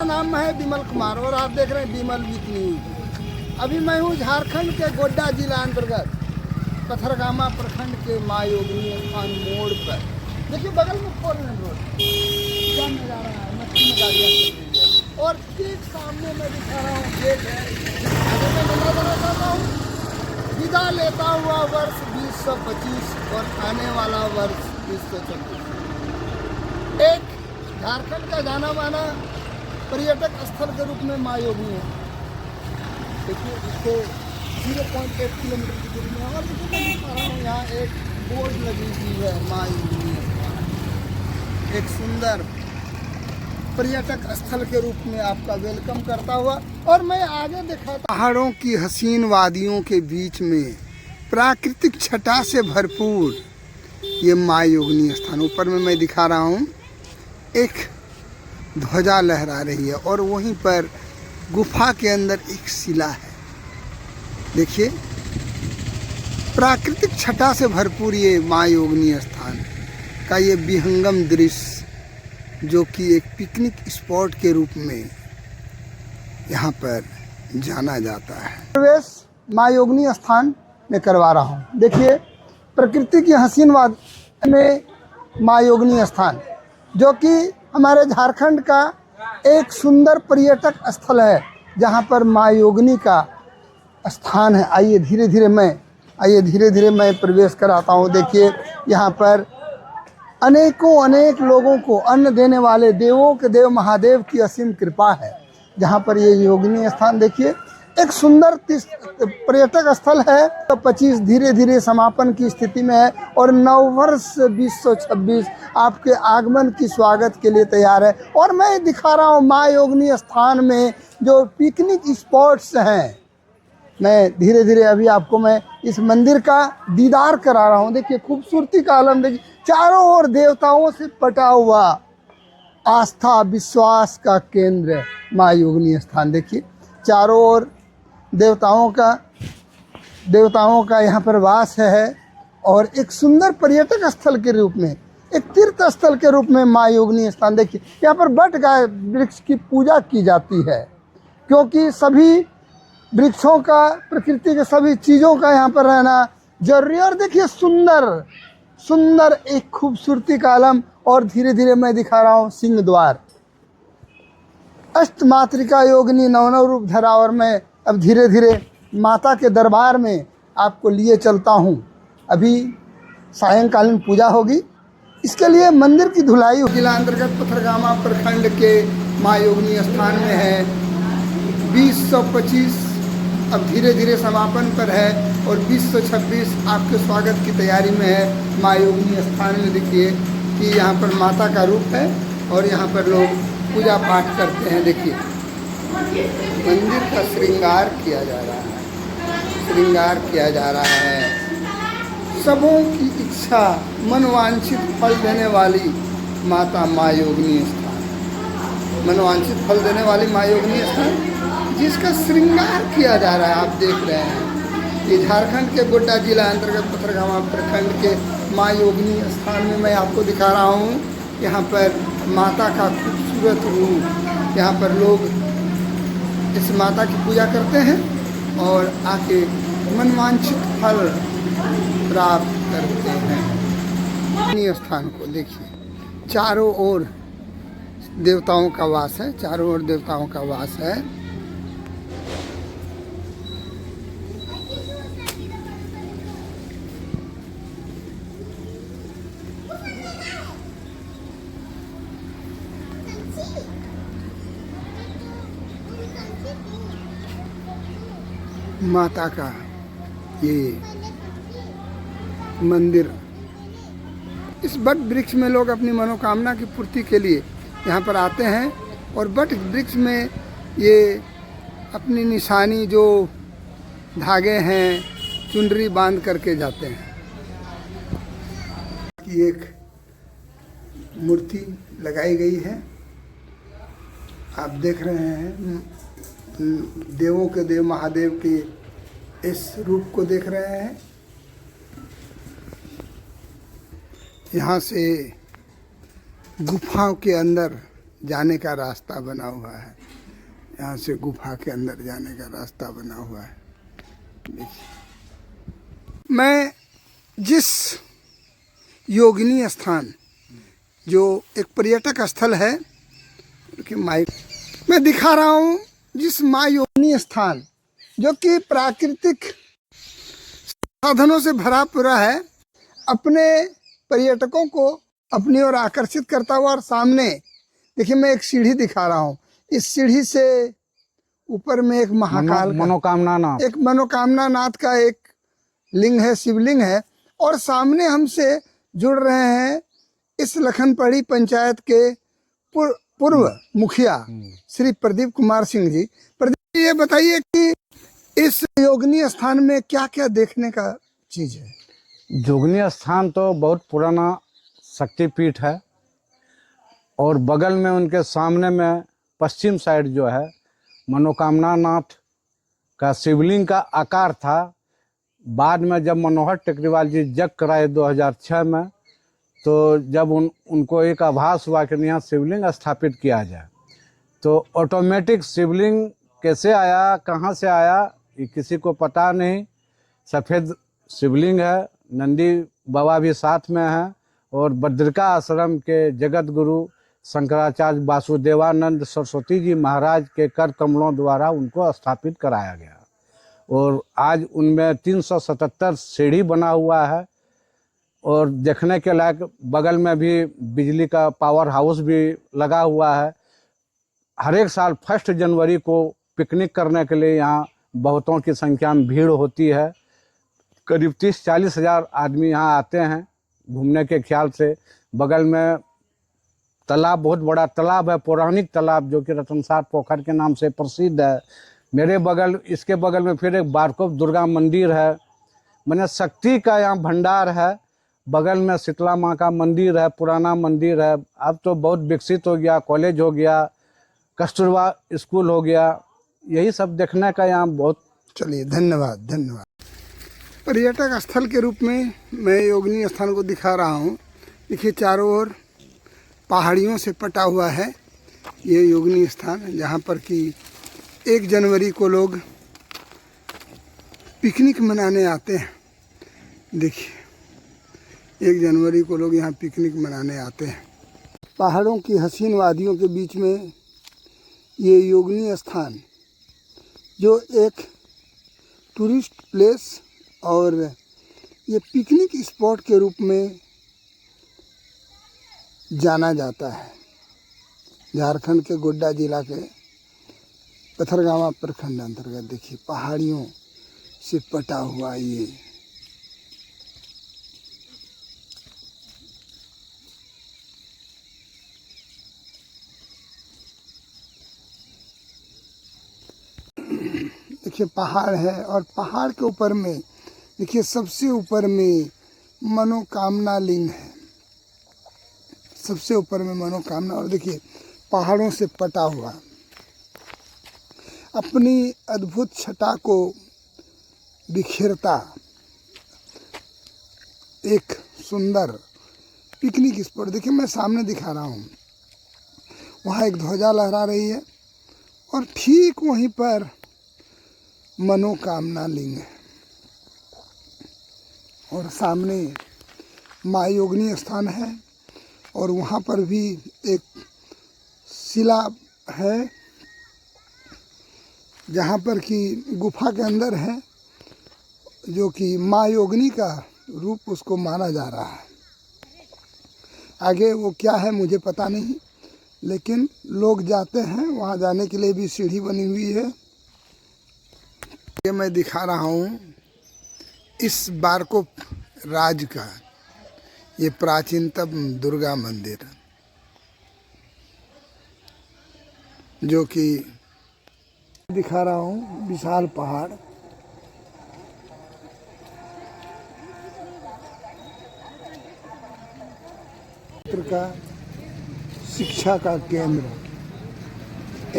नाम है विमल कुमार और आप देख रहे हैं विमल वीक न्यूज। अभी मैं हूँ झारखंड के गोड्डा जिला अंतर्गत पथरगामा प्रखंड के माँ योगिनी स्थान मोड़ पर। देखिए बगल में 4 लेन रोड जाने जा रहा है, मछली में गाड़ियाँ चल रही है और ठीक सामने मैं दिखा रहा हूँ गेट है। आगे मैं बंदा देना चाहता हूँ, विदा लेता हुआ वर्ष 2025 और आने वाला वर्ष 2026। एक झारखंड का जाना माना पर्यटक स्थल के रूप में माँ योगिनी है। देखिए इसको 0.8 किलोमीटर की दूरी में और देखिए मैं दिखा रहा हूँ यहाँ एक बोर्ड लगी हुई है माँ योगिनी स्थान। एक सुंदर पर्यटक स्थल के रूप में आपका वेलकम करता हुआ और मैं आगे दिखाता पहाड़ों की हसीन वादियों के बीच में प्राकृतिक छटा से भरपूर ये माँ योगिनी स्थान। ऊपर में मैं दिखा रहा हूँ एक ध्वजा लहरा रही है और वहीं पर गुफा के अंदर एक शिला है। देखिए प्राकृतिक छटा से भरपूर ये माँ योगिनी स्थान का ये विहंगम दृश्य जो कि एक पिकनिक स्पॉट के रूप में यहाँ पर जाना जाता है। प्रवेश माँ योगिनी स्थान में करवा रहा हूँ। देखिए प्रकृति की हसीन वाद में माँ योगिनी स्थान जो कि हमारे झारखंड का एक सुंदर पर्यटक स्थल है जहाँ पर माँ योगिनी का स्थान है। आइए धीरे धीरे मैं प्रवेश कराता हूँ। देखिए यहाँ पर अनेक लोगों को अन्न देने वाले देवों के देव महादेव की असीम कृपा है। जहाँ पर ये योगिनी स्थान देखिए एक सुंदर पर्यटक स्थल है। तो 25 धीरे धीरे समापन की स्थिति में है और नववर्ष 2026 आपके आगमन की स्वागत के लिए तैयार है। और मैं दिखा रहा हूँ माँ योगिनी स्थान में जो पिकनिक स्पॉट्स हैं। मैं धीरे धीरे अभी आपको मैं इस मंदिर का दीदार करा रहा हूँ। देखिए खूबसूरती का आलम देखिए, चारों ओर देवताओं से पटा हुआ आस्था विश्वास का केंद्र माँ योगिनी स्थान। देखिए चारों ओर देवताओं का यहाँ पर वास है और एक सुंदर पर्यटक स्थल के रूप में एक तीर्थ स्थल के रूप में माँ योगिनी स्थान। देखिए यहाँ पर बट गाय वृक्ष की पूजा की जाती है क्योंकि सभी वृक्षों का प्रकृति के सभी चीज़ों का यहाँ पर रहना जरूरी है। और देखिए सुंदर एक खूबसूरती का आलम। और धीरे धीरे मैं दिखा रहा हूँ सिंह द्वार अष्टमातृका योगिनी नव रूप धरा। और मैं अब धीरे धीरे माता के दरबार में आपको लिए चलता हूँ। अभी सायंकालीन पूजा होगी, इसके लिए मंदिर की धुलाई जिला अंतर्गत पथरगामा प्रखंड के माँ योगिनी स्थान में है। 2025 अब धीरे धीरे समापन पर है और 2026 आपके स्वागत की तैयारी में है। माँ योगिनी स्थान में देखिए कि यहाँ पर माता का रूप है और यहाँ पर लोग पूजा पाठ करते हैं। देखिए मंदिर का श्रृंगार किया जा रहा है। सबों की इच्छा मनवांछित फल देने वाली माता माँ योगिनी स्थान, मनवांछित फल देने वाली माँ योगिनी स्थान जिसका श्रृंगार किया जा रहा है। आप देख रहे हैं ये झारखंड के गोड्डा जिला अंतर्गत पथरगामा प्रखंड के माँ योगिनी स्थान में मैं आपको दिखा रहा हूँ। यहाँ पर माता का खूबसूरत रूप, यहाँ पर लोग इस माता की पूजा करते हैं और आके मनवांछित फल प्राप्त करते हैं। स्थान को देखिए चारों ओर देवताओं का वास है, चारों ओर देवताओं का वास है। माता का ये मंदिर, इस बट वृक्ष में लोग अपनी मनोकामना की पूर्ति के लिए यहाँ पर आते हैं और बट वृक्ष में ये अपनी निशानी जो धागे हैं चुनरी बांध करके जाते हैं। कि एक मूर्ति लगाई गई है, आप देख रहे हैं देवों के देव महादेव के इस रूप को देख रहे हैं। यहाँ से गुफाओं के अंदर जाने का रास्ता बना हुआ है। यहाँ से गुफा के अंदर जाने का रास्ता बना हुआ है। देखिए, मैं जिस योगिनी स्थान जो एक पर्यटक स्थल है कि मैं दिखा रहा हूँ, जिस माँ योगिनी स्थान जो कि प्राकृतिक साधनों से भरा पूरा है, अपने पर्यटकों को अपनी ओर आकर्षित करता हुआ। और सामने देखिए मैं एक सीढ़ी दिखा रहा हूँ, इस सीढ़ी से ऊपर में एक महाकाल मनोकामना नाथ, एक मनोकामना नाथ का एक लिंग है, शिवलिंग है। और सामने हमसे जुड़ रहे हैं इस लखनपड़ी पंचायत के पूर्व मुखिया श्री प्रदीप कुमार सिंह जी। प्रदीप जी, ये बताइए कि इस योगिनी स्थान में क्या क्या देखने का चीज है? जोगनी स्थान तो बहुत पुराना शक्तिपीठ है और बगल में उनके सामने में पश्चिम साइड जो है मनोकामना नाथ का शिवलिंग का आकार था। बाद में जब मनोहर टेकरीवाल जी जग कराए 2006 में, तो जब उनको एक आभास हुआ कि यहाँ शिवलिंग स्थापित किया जाए, तो ऑटोमेटिक शिवलिंग कैसे आया, कहाँ से आया, ये किसी को पता नहीं। सफ़ेद शिवलिंग है, नंदी बाबा भी साथ में है और बद्रिका आश्रम के जगत गुरु शंकराचार्य वासुदेवानंद सरस्वती जी महाराज के कर कमलों द्वारा उनको स्थापित कराया गया। और आज उनमें 377 सीढ़ी बना हुआ है और देखने के लायक बगल में भी बिजली का पावर हाउस भी लगा हुआ है। हर एक साल 1 जनवरी को पिकनिक करने के लिए यहाँ बहुतों की संख्या में भीड़ होती है। करीब 30-40 हज़ार आदमी यहाँ आते हैं घूमने के ख्याल से। बगल में तालाब, बहुत बड़ा तालाब है, पौराणिक तालाब, जो कि रतनसार पोखर के नाम से प्रसिद्ध है। इसके बगल में फिर एक बारकोप दुर्गा मंदिर है। मैंने शक्ति का यहाँ भंडार है। बगल में शीतला माँ का मंदिर है, पुराना मंदिर है। अब तो बहुत विकसित हो गया, कॉलेज हो गया, कस्तूरबा स्कूल हो गया। यही सब देखने का यहाँ बहुत। चलिए, धन्यवाद धन्यवाद। पर्यटक स्थल के रूप में मैं योगिनी स्थान को दिखा रहा हूँ। देखिए, चारों ओर पहाड़ियों से पटा हुआ है ये योगिनी स्थान, जहाँ पर कि 1 जनवरी को लोग पिकनिक मनाने आते हैं। देखिए, 1 जनवरी को लोग यहाँ पिकनिक मनाने आते हैं। पहाड़ों की हसीन वादियों के बीच में ये योगिनी स्थान, जो एक टूरिस्ट प्लेस और ये पिकनिक स्पॉट के रूप में जाना जाता है। झारखंड के गोड्डा जिला के पथरगामा प्रखंड अंतर्गत देखिए पहाड़ियों से पटा हुआ ये देखिए पहाड़ है। और पहाड़ के ऊपर में देखिए सबसे ऊपर में मनोकामना लिंग है, सबसे ऊपर में मनोकामना। और देखिए पहाड़ों से पटा हुआ अपनी अद्भुत छटा को बिखेरता एक सुंदर पिकनिक स्पॉट। देखिए मैं सामने दिखा रहा हूँ, वहाँ एक ध्वजा लहरा रही है और ठीक वहीं पर मनोकामना लिंग है। और सामने माँ योगिनी स्थान है और वहाँ पर भी एक शिला है, जहाँ पर कि गुफा के अंदर है, जो कि माँ योगिनी का रूप उसको माना जा रहा है। आगे वो क्या है मुझे पता नहीं, लेकिन लोग जाते हैं। वहाँ जाने के लिए भी सीढ़ी बनी हुई है। ये मैं दिखा रहा हूँ इस बारकोप राज का ये प्राचीनतम दुर्गा मंदिर, जो कि दिखा रहा हूँ विशाल पहाड़। का शिक्षा का केंद्र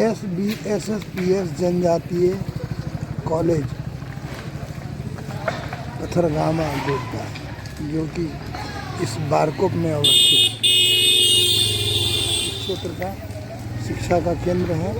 SBSSPS जनजातीय कॉलेज पथरगामा गोड्डा, जो कि इस बारकोप में अवस्थित क्षेत्र का शिक्षा का केंद्र है।